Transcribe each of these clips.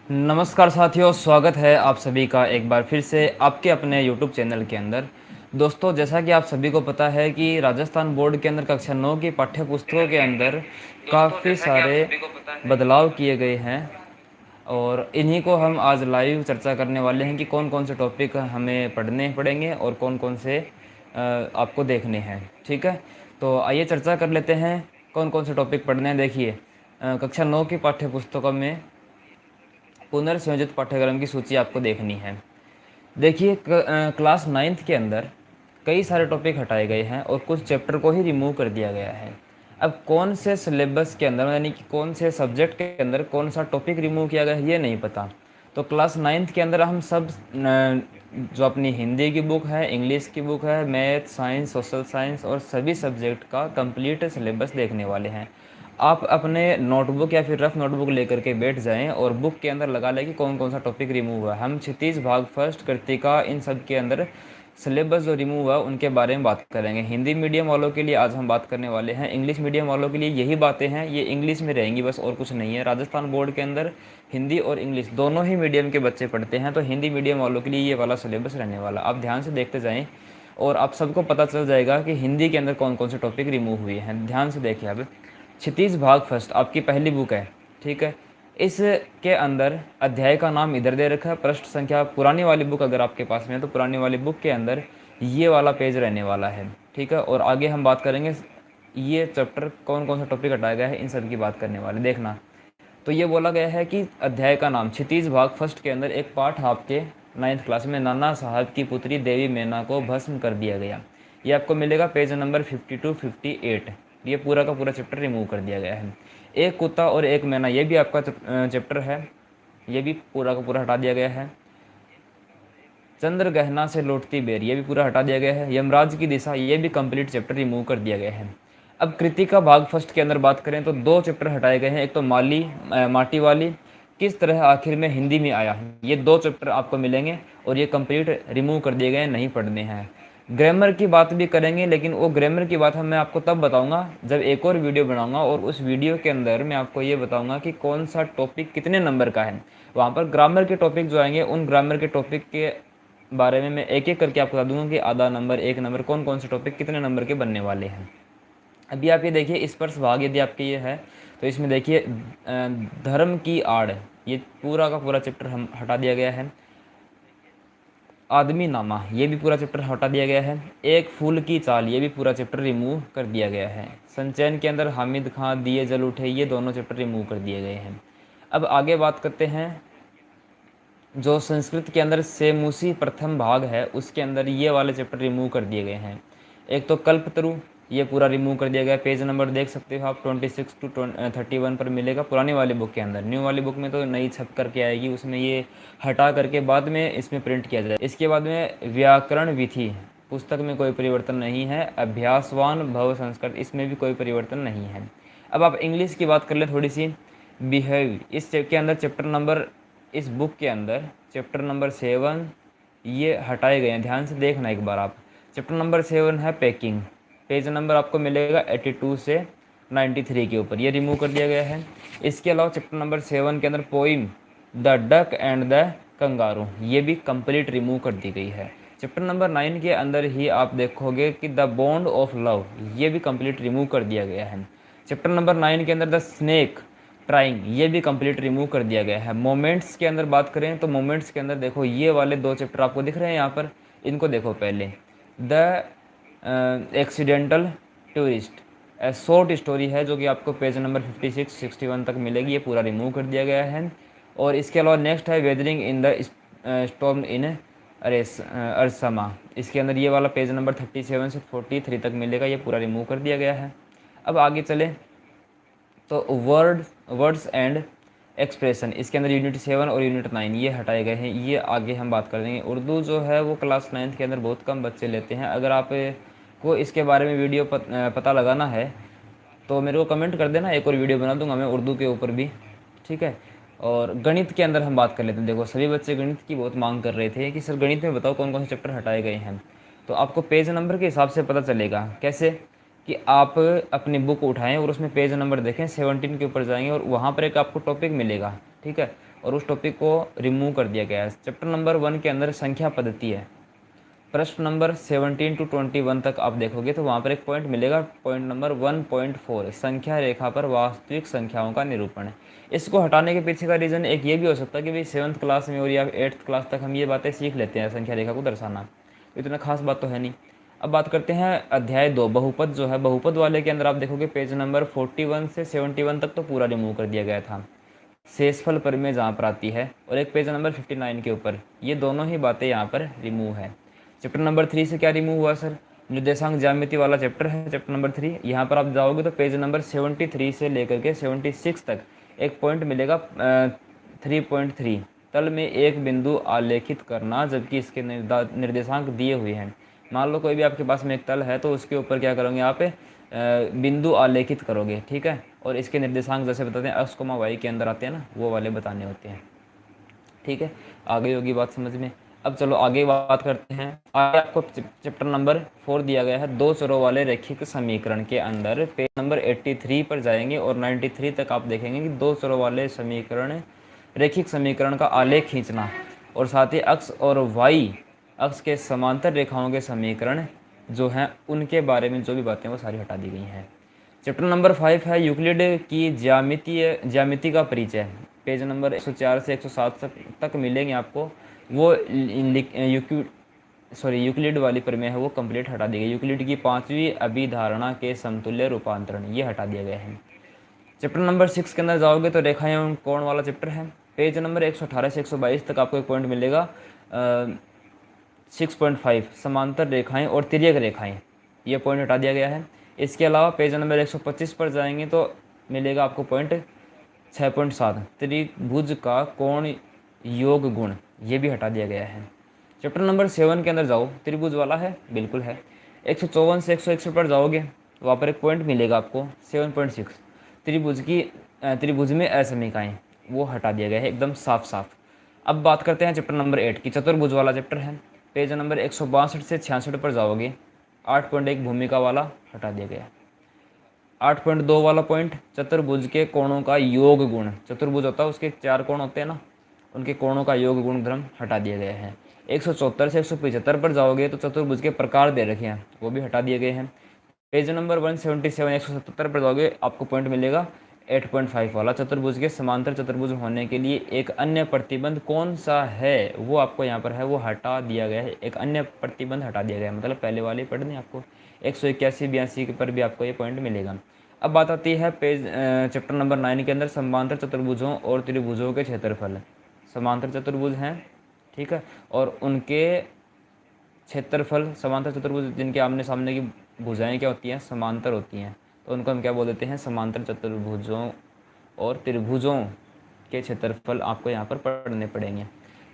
नमस्कार साथियों, स्वागत है आप सभी का एक बार फिर से आपके अपने YouTube चैनल के अंदर। दोस्तों, जैसा कि आप सभी को पता है कि राजस्थान बोर्ड के अंदर कक्षा 9 की पाठ्य पुस्तकों के अंदर काफ़ी सारे बदलाव किए गए हैं और इन्हीं को हम आज लाइव चर्चा करने वाले हैं कि कौन-कौन से टॉपिक हमें पढ़ने पड़ेंगे और कौन-कौन से आपको देखने हैं। ठीक है? तो आइए चर्चा कर लेते हैं कौन-कौन से टॉपिक पढ़ने हैं। देखिए, कक्षा 9 की पाठ्य पुस्तकों में पुनर्संयोजित पाठ्यक्रम की सूची आपको देखनी है। देखिए, क्लास 9th के अंदर कई सारे टॉपिक हटाए गए हैं और कुछ चैप्टर को ही रिमूव कर दिया गया है। अब कौन से सिलेबस के अंदर यानी कि कौन से सब्जेक्ट के अंदर कौन सा टॉपिक रिमूव किया गया है ये नहीं पता। तो क्लास 9th के अंदर हम सब जो अपनी हिंदी की बुक है, इंग्लिश की बुक है, मैथ, साइंस, सोशल साइंस और सभी सब्जेक्ट का कंप्लीट सिलेबस देखने वाले हैं। आप अपने नोटबुक या फिर रफ नोटबुक लेकर के बैठ जाएँ और बुक के अंदर लगा लें कि कौन-कौन सा टॉपिक रिमूव हुआ है। हम क्षितिज, भाग फर्स्ट, कृत्तिका इन सब के अंदर सिलेबस जो रिमूव हुआ उनके बारे में बात करेंगे। हिंदी मीडियम वालों के लिए आज हम बात करने वाले हैं। इंग्लिश मीडियम वालों के लिए यही बातें हैं, ये इंग्लिश में रहेंगी बस और कुछ नहीं है। राजस्थान बोर्ड के अंदर हिंदी और इंग्लिश दोनों ही मीडियम के बच्चे पढ़ते हैं, तो हिंदी मीडियम वालों के लिए ये वाला सिलेबस रहने वाला। आप ध्यान से देखते जाएँ और आप सबको पता चल जाएगा कि हिंदी के अंदर कौन-कौन से टॉपिक रिमूव हुए हैं। ध्यान से देखिए अब। क्षितिज भाग फर्स्ट आपकी पहली बुक है, ठीक है? इसके अंदर अध्याय का नाम इधर दे रखा है, पृष्ठ संख्या पुरानी वाली बुक अगर आपके पास में है तो पुरानी वाली बुक के अंदर ये वाला पेज रहने वाला है, ठीक है? और आगे हम बात करेंगे ये चैप्टर कौन-कौन सा टॉपिक हटाया गया है इन सब की बात करने वाले। देखना, तो ये बोला गया है कि अध्याय का नाम क्षितिज भाग फर्स्ट के अंदर एक पाठ आपके 9th क्लास में नाना साहब की पुत्री देवी मैना को भस्म कर दिया गया। ये आपको मिलेगा पेज नंबर 52-58। ये पूरा का पूरा चैप्टर रिमूव कर दिया गया है। एक कुत्ता और एक मैना ये भी आपका चैप्टर है, ये भी पूरा का पूरा हटा दिया गया है। चंद्र गहना से लौटती बेर ये भी पूरा हटा दिया गया है। यमराज की दिशा ये भी कंप्लीट चैप्टर रिमूव कर दिया गया है। अब कृतिका भाग फर्स्ट के अंदर बात करें तो दो चैप्टर हटाए गए हैं। एक तो माटी वाली किस तरह आखिर में हिंदी में आया, ये दो चैप्टर आपको मिलेंगे और ये कंप्लीट रिमूव कर दिए गए हैं, नहीं पढ़ने हैं। ग्रामर की बात भी करेंगे, लेकिन वो ग्रामर की बात मैं आपको तब बताऊंगा जब एक और वीडियो बनाऊंगा और उस वीडियो के अंदर मैं आपको ये बताऊंगा कि कौन सा टॉपिक कितने नंबर का है। वहाँ पर ग्रामर के टॉपिक जो आएंगे उन ग्रामर के टॉपिक के बारे में मैं एक एक करके आपको बता दूंगा कि आधा नंबर, एक नंबर, कौन कौन से टॉपिक कितने नंबर के बनने वाले हैं। अभी आप ये देखिए स्पर्श भाग यदि आपके ये है तो इसमें देखिए धर्म की आड़ ये पूरा का पूरा चैप्टर हम हटा दिया गया है। आदमी नामा ये भी पूरा चैप्टर हटा दिया गया है। एक फूल की चाल ये भी पूरा चैप्टर रिमूव कर दिया गया है। संचयन के अंदर हामिद खां दिए जल उठे ये दोनों चैप्टर रिमूव कर दिए गए हैं। अब आगे बात करते हैं जो संस्कृत के अंदर सेमुसी प्रथम भाग है उसके अंदर ये वाले चैप्टर रिमूव कर दिए गए हैं। एक तो कल्पतरु ये पूरा रिमूव कर दिया गया। पेज नंबर देख सकते हो आप 26 to 31 पर मिलेगा पुरानी वाली बुक के अंदर। न्यू वाली बुक में तो नई छप करके आएगी, उसमें ये हटा करके बाद में इसमें प्रिंट किया जाए। इसके बाद में व्याकरण विधि पुस्तक में कोई परिवर्तन नहीं है। अभ्यासवान भव संस्कृत इसमें भी कोई परिवर्तन नहीं है। अब आप इंग्लिश की बात कर लें थोड़ी सी। बिहेव इस के अंदर चैप्टर नंबर इस बुक के अंदर चैप्टर नंबर 7 ये हटाए गए हैं। ध्यान से देखना एक बार आप। चैप्टर नंबर 7 है पैकिंग, पेज नंबर आपको मिलेगा 82 से 93 के ऊपर, ये रिमूव कर दिया गया है। इसके अलावा चैप्टर नंबर 7 के अंदर poem the duck and the kangaroo ये भी कंप्लीट रिमूव कर दी गई है। चैप्टर नंबर 9 के अंदर ही आप देखोगे कि द बॉन्ड ऑफ लव ये भी कंप्लीट रिमूव कर दिया गया है। चैप्टर नंबर 9 के अंदर द स्नेक ट्राइंग ये भी कंप्लीट रिमूव कर दिया गया है। मोमेंट्स के अंदर बात करें तो मोमेंट्स के अंदर देखो ये वाले दो चैप्टर आपको दिख रहे हैं यहाँ पर, इनको देखो पहले। The accidental tourist short story है जो कि आपको पेज नंबर 56-61 तक मिलेगी, ये पूरा रिमूव कर दिया गया है। और इसके अलावा नेक्स्ट है weathering in the storm in अरसमा, इसके अंदर ये वाला पेज नंबर 37 से 43 तक मिलेगा, ये पूरा रिमूव कर दिया गया है। अब आगे चले तो वर्ड्स एंड एक्सप्रेशन इसके अंदर यूनिट 7 और यूनिट 9 ये हटाए गए हैं, ये आगे हम बात कर देंगे। उर्दू जो है वो क्लास 9th के अंदर बहुत कम बच्चे लेते हैं। अगर आप को इसके बारे में वीडियो पता लगाना है तो मेरे को कमेंट कर देना, एक और वीडियो बना दूंगा मैं उर्दू के ऊपर भी, ठीक है। और गणित के अंदर हम बात कर लेते हैं। देखो सभी बच्चे गणित की बहुत मांग कर रहे थे कि सर गणित में बताओ कौन कौन से चैप्टर हटाए गए हैं, तो आपको पेज नंबर के हिसाब से पता चलेगा। कैसे कि आप अपनी बुक उठाएं और उसमें पेज नंबर देखें, 17 के ऊपर जाएंगे और वहाँ पर एक आपको टॉपिक मिलेगा, ठीक है, और उस टॉपिक को रिमूव कर दिया गया है। चैप्टर नंबर 1 के अंदर संख्या पद्धति है। प्रश्न नंबर 17 टू 21 तक आप देखोगे तो वहाँ पर एक पॉइंट मिलेगा, पॉइंट नंबर 1.4, संख्या रेखा पर वास्तविक संख्याओं का निरूपण है। इसको हटाने के पीछे का रीज़न एक ये भी हो सकता है कि भाई 7th क्लास में और या 8th क्लास तक हम ये बातें सीख लेते हैं, संख्या रेखा को दर्शाना, इतना खास बात तो है नहीं। अब बात करते हैं अध्याय 2 बहुपद जो है, बहुपद वाले के अंदर आप देखोगे पेज नंबर 41 से 71 तक तो पूरा रिमूव कर दिया गया था, शेषफल परिमेय जहाँ पर आती है, और एक पेज नंबर 59 के ऊपर, ये दोनों ही बातें यहाँ पर रिमूव है। चैप्टर नंबर 3 से क्या रिमूव हुआ सर? निर्देशांक ज्यामिति वाला चैप्टर है चैप्टर नंबर 3। यहाँ पर आप जाओगे तो पेज नंबर 73 से लेकर के 76 तक एक पॉइंट मिलेगा 3.3, तल में एक बिंदु आलेखित करना, जबकि इसके निर्देशांक दिए हुए हैं। मान लो कोई भी आपके पास में एक तल है तो उसके ऊपर क्या करोगे आप, बिंदु आलेखित करोगे, ठीक है, और इसके निर्देशांक जैसे बताते हैं x, y के अंदर आते हैं ना, वो वाले बताने होते हैं, ठीक है। आगे होगी बात समझ में। अब चलो आगे बात करते हैं। आगे आपको चैप्टर नंबर 4 दिया गया है, दो चरों वाले रैखिक समीकरण के अंदर पेज नंबर 83 पर जाएंगे और 93 तक आप देखेंगे कि दो चरों वाले समीकरण, रैखिक समीकरण का आलेख खींचना, और साथ ही अक्ष और वाई अक्ष के समांतर रेखाओं के समीकरण जो हैं उनके बारे में जो भी बातें वो सारी हटा दी गई हैं। चैप्टर नंबर 5 है यूक्लिड की ज्यामिति का परिचय, पेज नंबर 104 से 107 तक मिलेंगे आपको। वो यूक्लिड वाली प्रमेय है वो कंप्लीट हटा दी गई। यूक्लिड की 5वीं अभिधारणा के समतुल्य रूपांतरण ये हटा दिया गया है। चैप्टर नंबर 6 के अंदर जाओगे तो रेखाएं एवं कोण वाला चैप्टर है, पेज नंबर 118 से 122 तक आपको एक पॉइंट मिलेगा 6.5 समांतर रेखाएं और तिर्यक रेखाएं, ये पॉइंट हटा दिया गया है। इसके अलावा पेज नंबर 125 पर जाएंगे तो मिलेगा आपको पॉइंट 6.7 त्रिभुज का कोण योग गुण, ये भी हटा दिया गया है। चैप्टर नंबर 7 के अंदर जाओ, त्रिभुज वाला है, बिल्कुल है। 154 से 161 पर जाओगे वहाँ पर एक पॉइंट मिलेगा आपको 7.6 त्रिभुज में असमीकाएँ, वो हटा दिया गया है एकदम साफ साफ। अब बात करते हैं चैप्टर नंबर 8 की, चतुर्भुज वाला चैप्टर है, पेज नंबर 162 से 66 पर जाओगे 8.1 भूमिका वाला हटा दिया गया। 8.2 वाला पॉइंट चतुर्भुज के कोणों का योग गुण, चतुर्भुज होता है उसके 4 कोण होते हैं ना, उनके कोणों का योग गुण धर्म हटा दिया गया है। 174 से 175 पर जाओगे तो चतुर्भुज के प्रकार दे रखे हैं वो भी हटा दिए गए हैं। पेज नंबर 177 177 पर जाओगे आपको पॉइंट मिलेगा 8.5 वाला, चतुर्भुज के समांतर चतुर्भुज होने के लिए एक अन्य प्रतिबंध कौन सा है वो आपको यहाँ पर है वो हटा दिया गया है। एक अन्य प्रतिबंध हटा दिया गया है, मतलब पहले वाले पढ़ने आपको 181 82 पर भी आपको ये पॉइंट मिलेगा। अब बात आती है पेज चैप्टर नंबर 9 के अंदर समांतर चतुर्भुजों और त्रिभुजों के क्षेत्रफल। समांतर चतुर्भुज हैं, ठीक है, और उनके क्षेत्रफल, समांतर चतुर्भुज जिनके आमने सामने की भुजाएं क्या होती हैं, समांतर होती हैं, तो उनको हम क्या बोल देते हैं, समांतर चतुर्भुजों और त्रिभुजों के क्षेत्रफल आपको यहाँ पर पढ़ने पड़ेंगे।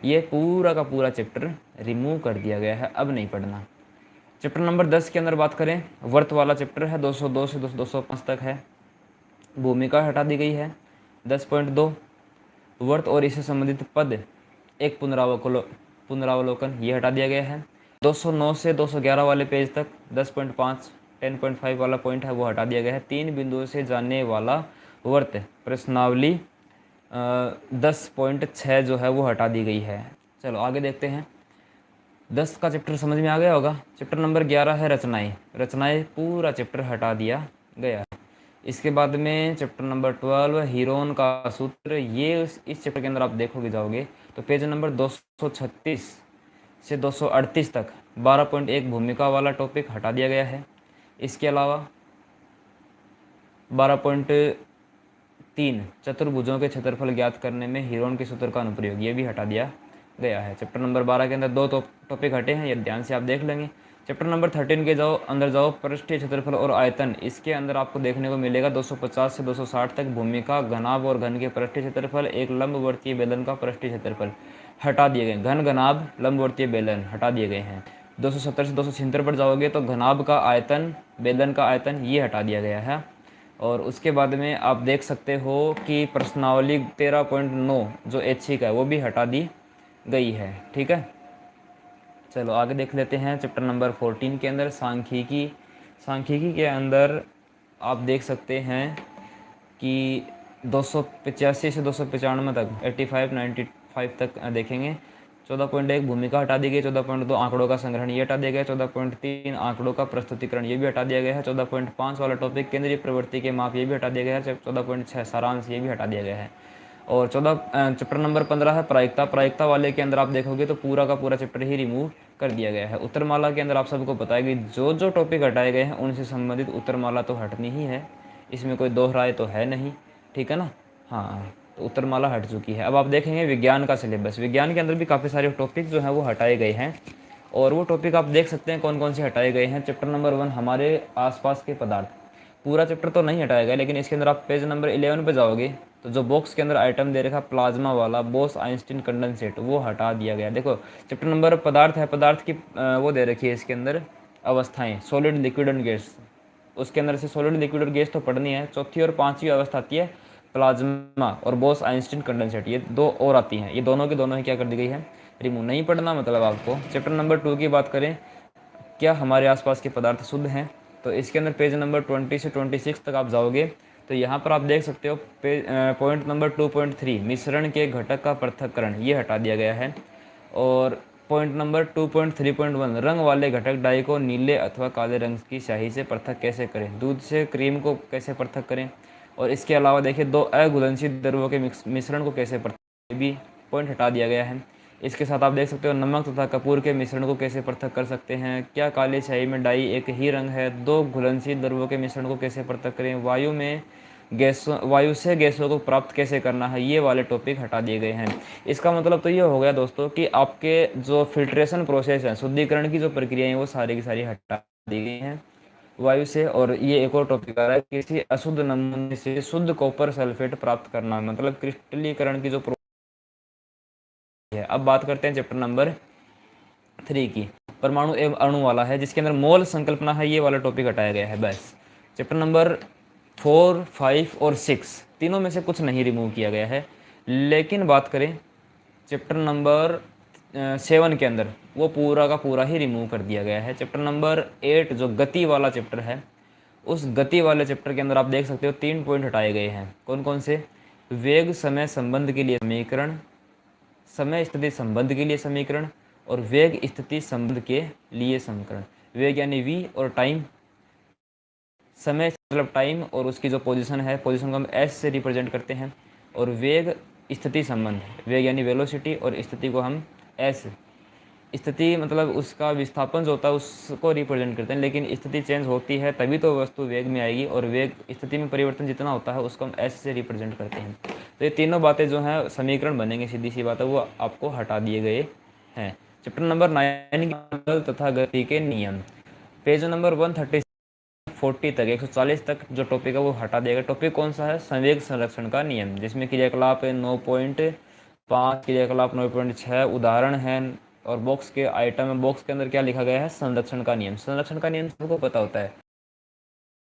ये पूरा का पूरा चैप्टर रिमूव कर दिया गया है, अब नहीं पढ़ना। चैप्टर नंबर 10 के अंदर बात करें, वर्त वाला चैप्टर है, 202 से 205 तक है, भूमिका हटा दी गई है। 10.2 वर्त और इससे संबंधित पद एक पुनरावलोकन ये हटा दिया गया है। 209 से 211 वाले पेज तक 10.5 10.5 वाला पॉइंट है वो हटा दिया गया है। 3 बिंदुओं से जाने वाला वर्त प्रश्नावली 10.6 जो है वो हटा दी गई है। चलो आगे देखते हैं। 10 का चैप्टर समझ में आ गया होगा। चैप्टर नंबर 11 है रचनाएं, पूरा चैप्टर हटा दिया गया। इसके बाद में चैप्टर नंबर 12 हीरोन का सूत्र, ये इस चैप्टर के अंदर आप देखोगे जाओगे तो पेज नंबर 236 से 238 तक 12.1 भूमिका वाला टॉपिक हटा दिया गया है। इसके अलावा 12.3 चतुर्भुजों के क्षेत्रफल ज्ञात करने में हीरोन के सूत्र का अनुप्रयोग, ये भी हटा दिया गया है। चैप्टर नंबर 12 के अंदर 2 टॉपिक हटे हैं, ये ध्यान से आप देख लेंगे। चैप्टर नंबर 13 के अंदर जाओ, पृष्ठीय क्षेत्रफल और आयतन, इसके अंदर आपको देखने को मिलेगा 250 से 260 तक भूमिका, घनाभ और घन के पृष्ठीय क्षेत्रफल, एक लंबवर्तीय बेलन का पृष्ठीय क्षेत्रफल हटा दिए गए। घन, घनाभ, लंबवर्तीय बेलन हटा दिए गए हैं। 270 से 276 पर जाओगे तो घनाभ का आयतन, बेलन का आयतन ये हटा दिया गया है। और उसके बाद में आप देख सकते हो कि प्रश्नावली 13.9 जो ऐच्छिक है वो भी हटा दी गई है, ठीक है। चलो आगे देख लेते हैं। चैप्टर नंबर 14 के अंदर सांख्यिकी सांख्यिकी के अंदर आप देख सकते हैं कि 285 से 295 तक 85 95 तक देखेंगे। 14.1 भूमिका हटा दी गई, 14.2 आंकड़ों का संग्रहण ये हटा दिया गया, 14.3 आंकड़ों का प्रस्तुतिकरण ये भी हटा दिया गया है, 14.5 वाला टॉपिक केंद्रीय प्रवृत्ति के माप ये भी हटा दिया गया है, 14.6 सारांश ये भी हटा दिया गया है। और चैप्टर नंबर 15 है प्रायिकता। प्रायिकता वाले के अंदर आप देखोगे तो पूरा का पूरा चैप्टर ही रिमूव कर दिया गया है। उत्तरमाला के अंदर आप सबको पता है कि जो जो टॉपिक हटाए गए हैं उनसे संबंधित उत्तरमाला तो हटनी ही है, इसमें कोई दो राय तो है नहीं, ठीक है ना। हाँ, तो उत्तरमाला हट चुकी है। अब आप देखेंगे विज्ञान का सिलेबस। विज्ञान के अंदर भी काफ़ी सारे टॉपिक जो हैं वो हटाए गए हैं, और वो टॉपिक आप देख सकते हैं कौन कौन से हटाए गए हैं। चैप्टर नंबर 1 हमारे आसपास के पदार्थ, पूरा चैप्टर तो नहीं हटाया गया, लेकिन इसके अंदर आप पेज नंबर 11 पे जाओगे तो जो बॉक्स के अंदर आइटम दे रखा प्लाज्मा वाला बोस आइंस्टीन कंडेंसेट वो हटा दिया गया। देखो चैप्टर नंबर पदार्थ है, पदार्थ की वो दे रखी है इसके अंदर अवस्थाएं, सॉलिड लिक्विड एंड गैस। उसके अंदर से सॉलिड लिक्विड और गैस तो पढ़नी है। चौथी और पांचवी अवस्था आती है प्लाज्मा और बोस आइंस्टीन कंडेंसेट, ये दो और आती हैं, ये दोनों की दोनों ही क्या कर दी गई है, रिमूव। नहीं पढ़ना मतलब आपको। चैप्टर नंबर 2 की बात करें, क्या हमारे आसपास के पदार्थ शुद्ध हैं, तो इसके अंदर पेज नंबर 20 से 26 तक आप जाओगे तो यहाँ पर आप देख सकते हो पॉइंट नंबर 2.3 मिश्रण के घटक का पृथक्करण ये हटा दिया गया है। और पॉइंट नंबर 2.3.1 रंग वाले घटक डाई को नीले अथवा काले रंग की स्याही से पृथक कैसे करें, दूध से क्रीम को कैसे पृथक करें। और इसके अलावा देखिए दो अघुलनशील द्रव्यों के मिश्रण को कैसे पृथक, भी पॉइंट हटा दिया गया है। इसके साथ आप देख सकते हो नमक तथा कपूर के मिश्रण को कैसे पृथक कर सकते हैं, क्या काली स्याही में डाई एक ही रंग है, दो घुलनशील द्रव्यों के मिश्रण को कैसे पृथक करें, वायु से गैसों को प्राप्त कैसे करना है, ये वाले टॉपिक हटा दिए गए हैं। इसका मतलब तो ये हो गया दोस्तों कि आपके जो फिल्ट्रेशन प्रोसेस है, शुद्धिकरण की जो प्रक्रिया है वो सारी की सारी हटा दी गई हैं वायु से। और ये एक और टॉपिक आ रहा है, किसी अशुद्ध नमूने से शुद्ध कॉपर सल्फेट प्राप्त करना, मतलब क्रिस्टलीकरण की जो है। अब बात करते हैं चैप्टर नंबर 3 की, परमाणु एवं अणु वाला है, जिसके अंदर मोल संकल्पना है, ये वाला टॉपिक हटाया गया है बस। चैप्टर नंबर 4, 5 और 6 तीनों में से कुछ नहीं रिमूव किया गया है। लेकिन बात करें चैप्टर नंबर 7 के अंदर, वो पूरा का पूरा ही रिमूव कर दिया गया है। चैप्टर नंबर 8 जो गति वाला चैप्टर है, उस गति वाले चैप्टर के अंदर आप देख सकते हो 3 पॉइंट हटाए गए हैं। कौन कौन से, वेग समय संबंध के लिए समीकरण, समय स्थिति संबंध के लिए समीकरण, और वेग स्थिति संबंध के लिए समीकरण। वेग यानी v और टाइम, समय मतलब टाइम और उसकी जो पोजीशन है, पोजीशन को हम s से रिप्रेजेंट करते हैं। और वेग स्थिति संबंध, वेग यानी वेलोसिटी और स्थिति को हम s, स्थिति मतलब उसका विस्थापन जो होता है उसको रिप्रेजेंट करते हैं, लेकिन स्थिति चेंज होती है तभी तो वस्तु वेग में आएगी, और वेग स्थिति में परिवर्तन जितना होता है उसको हम s से रिप्रेजेंट करते हैं। तो ये तीनों बातें जो हैं समीकरण बनेंगे, सीधी सी बात है, वो आपको हटा दिए गए हैं। चैप्टर नंबर 9 तथा गति के नियम, पेज नंबर 140 तक 140 तक जो टॉपिक है वो हटा दिया गया। टॉपिक कौन सा है, संवेग संरक्षण का नियम, जिसमें क्रियाकलाप 9.5, क्रियाकलाप 9.6 उदाहरण है, और बॉक्स के आइटम है। बॉक्स के अंदर क्या लिखा गया है, संरक्षण का नियम। संरक्षण का नियम सबको पता होता है,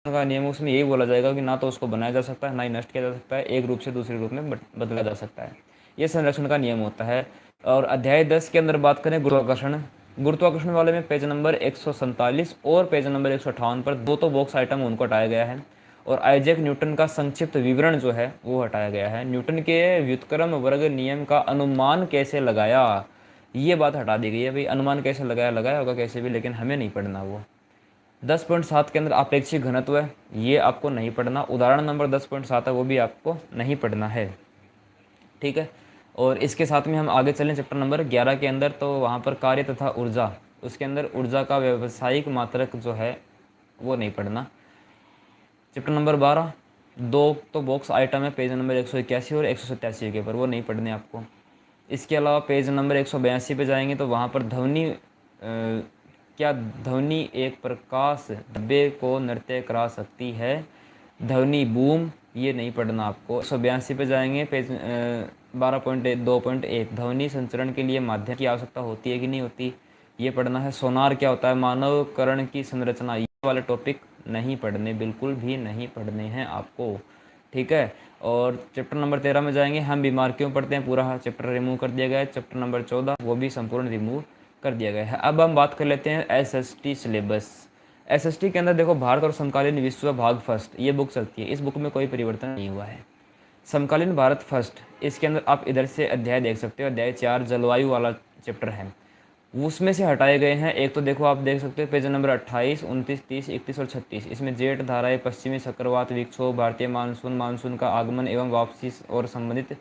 का नियम उसमें यही बोला जाएगा कि ना तो उसको बनाया जा सकता है, ना ही नष्ट किया जा सकता है, एक रूप से दूसरे रूप में बदला जा सकता है, ये संरक्षण का नियम होता है। और अध्याय 10 के अंदर बात करें गुरुत्वाकर्षण, गुरुत्वाकर्षण वाले में पेज नंबर 147 और पेज नंबर 158 पर दो तो बॉक्स आइटम उनको हटाया गया है, और आइजैक न्यूटन का संक्षिप्त विवरण जो है वो हटाया गया है। न्यूटन के व्युत्क्रम वर्ग नियम का अनुमान कैसे लगाया, ये बात हटा दी गई है। भाई अनुमान कैसे लगाया होगा कैसे भी, लेकिन हमें नहीं पढ़ना वो। 10.7 के अंदर आपेक्षिक घनत्व है, ये आपको नहीं पढ़ना। उदाहरण नंबर 10.7 है, वो भी आपको नहीं पढ़ना है, ठीक है। और इसके साथ में हम आगे चलें चैप्टर नंबर 11 के अंदर, तो वहाँ पर कार्य तथा ऊर्जा, उसके अंदर ऊर्जा का व्यावसायिक मात्रक जो है वो नहीं पढ़ना। चैप्टर नंबर 12 दो तो बॉक्स आइटम है, पेज नंबर 181 और 187 के ऊपर, वो नहीं पढ़ने आपको। इसके अलावा पेज नंबर 182 पे जाएंगे तो वहाँ पर ध्वनि, क्या ध्वनि एक प्रकाश डब्बे को नृत्य करा सकती है, ध्वनि बूम, ये नहीं पढ़ना आपको। 182 पे जाएंगे, पेज 12.2.1 ध्वनि संचरण के लिए माध्यम की आवश्यकता होती है कि नहीं होती, ये पढ़ना है। सोनार क्या होता है, मानव कर्ण की संरचना, ये वाले टॉपिक नहीं पढ़ने, बिल्कुल भी नहीं पढ़ने हैं आपको, ठीक है। और चैप्टर नंबर 13 में जाएंगे, हम बीमार क्यों पढ़ते हैं, पूरा चैप्टर रिमूव कर दिया गया है। चैप्टर नंबर 14 वो भी संपूर्ण रिमूव कर दिया गया है। अब हम बात कर लेते हैं SST सिलेबस। एसएसटी के अंदर देखो भारत और समकालीन विश्व भाग फर्स्ट ये बुक चलती है, इस बुक में कोई परिवर्तन नहीं हुआ है। समकालीन भारत फर्स्ट, इसके अंदर आप इधर से अध्याय देख सकते हो, अध्याय 4 जलवायु वाला चैप्टर है, उसमें से हटाए गए हैं। एक तो देखो आप देख सकते हो पेज नंबर 28, 29, 30, 31 और 36, इसमें जेठ धाराएं, पश्चिमी चक्रवात, विक्षोभ, भारतीय मानसून, मानसून का आगमन एवं वापसी और संबंधित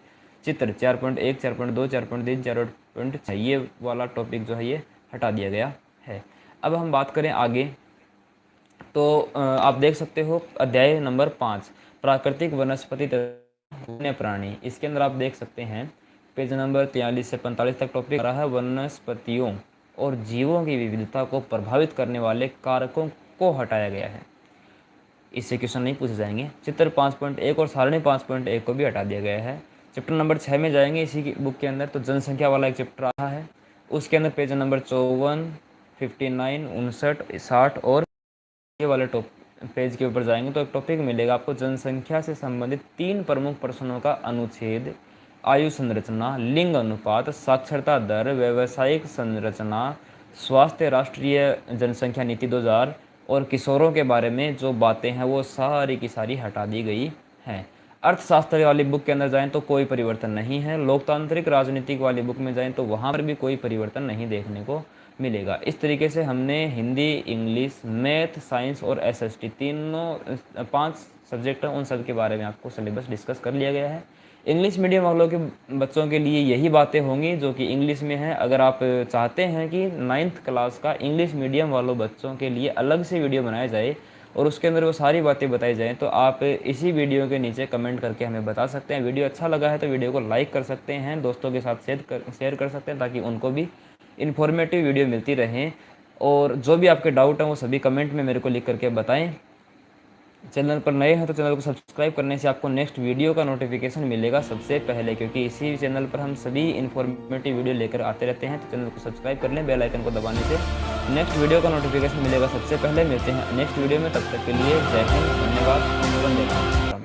चित्र 4.1, 4.2, 4.3, 4.6 ये वाला टॉपिक जो है ये हटा दिया गया है। अब हम बात करें आगे, तो आप देख सकते हो अध्याय नंबर 5 प्राकृतिक वनस्पति वन्य प्राणी, इसके अंदर आप देख सकते हैं पेज नंबर 43 से 45 तक टॉपिक रहा है वनस्पतियों और जीवों की विविधता को प्रभावित करने वाले कारकों को हटाया गया है, इससे क्वेश्चन नहीं पूछे जाएंगे। चित्र 5.1 और सारणी 5.1 को भी हटा दिया गया है। चैप्टर नंबर 6 में जाएंगे इसी की बुक के अंदर, तो जनसंख्या वाला एक चैप्टर रहा है, उसके अंदर पेज नंबर 54, 59, 59, 60 और ये वाले पेज के ऊपर जाएंगे तो एक टॉपिक मिलेगा आपको जनसंख्या से संबंधित 3 प्रमुख प्रश्नों का अनुच्छेद, आयु संरचना, लिंग अनुपात, साक्षरता दर, व्यावसायिक संरचना, स्वास्थ्य, राष्ट्रीय जनसंख्या नीति 2000 और किशोरों के बारे में जो बातें हैं वो सारी की सारी हटा दी गई हैं। अर्थशास्त्र वाली बुक के अंदर जाएं तो कोई परिवर्तन नहीं है। लोकतांत्रिक राजनीतिक वाली बुक में जाएं तो वहाँ पर भी कोई परिवर्तन नहीं देखने को मिलेगा। इस तरीके से हमने हिंदी, इंग्लिश, मैथ, साइंस और एसएसटी तीनों 5 सब्जेक्ट हैं, उन सब के बारे में आपको सिलेबस डिस्कस कर लिया गया है। इंग्लिश मीडियम वालों के बच्चों के लिए यही बातें होंगी जो कि इंग्लिश में हैं। अगर आप चाहते हैं कि 9th क्लास का इंग्लिश मीडियम वालों बच्चों के लिए अलग से वीडियो बनाया जाए और उसके अंदर वो सारी बातें बताई जाएँ, तो आप इसी वीडियो के नीचे कमेंट करके हमें बता सकते हैं। वीडियो अच्छा लगा है तो वीडियो को लाइक कर सकते हैं, दोस्तों के साथ शेयर कर सकते हैं ताकि उनको भी इन्फॉर्मेटिव वीडियो मिलती रहें। और जो भी आपके डाउट हैं वो सभी कमेंट में मेरे को लिख करके बताएं। चैनल पर नए हैं तो चैनल को सब्सक्राइब करने से आपको नेक्स्ट वीडियो का नोटिफिकेशन मिलेगा सबसे पहले, क्योंकि इसी चैनल पर हम सभी इन्फॉर्मेटिव वीडियो लेकर आते रहते हैं। तो चैनल को सब्सक्राइब कर लें, बेल आइकन को दबाने से नेक्स्ट वीडियो का नोटिफिकेशन मिलेगा सबसे पहले। मिलते हैं नेक्स्ट वीडियो में, तब तक के लिए जय हिंद, धन्यवाद, वंदे मातरम।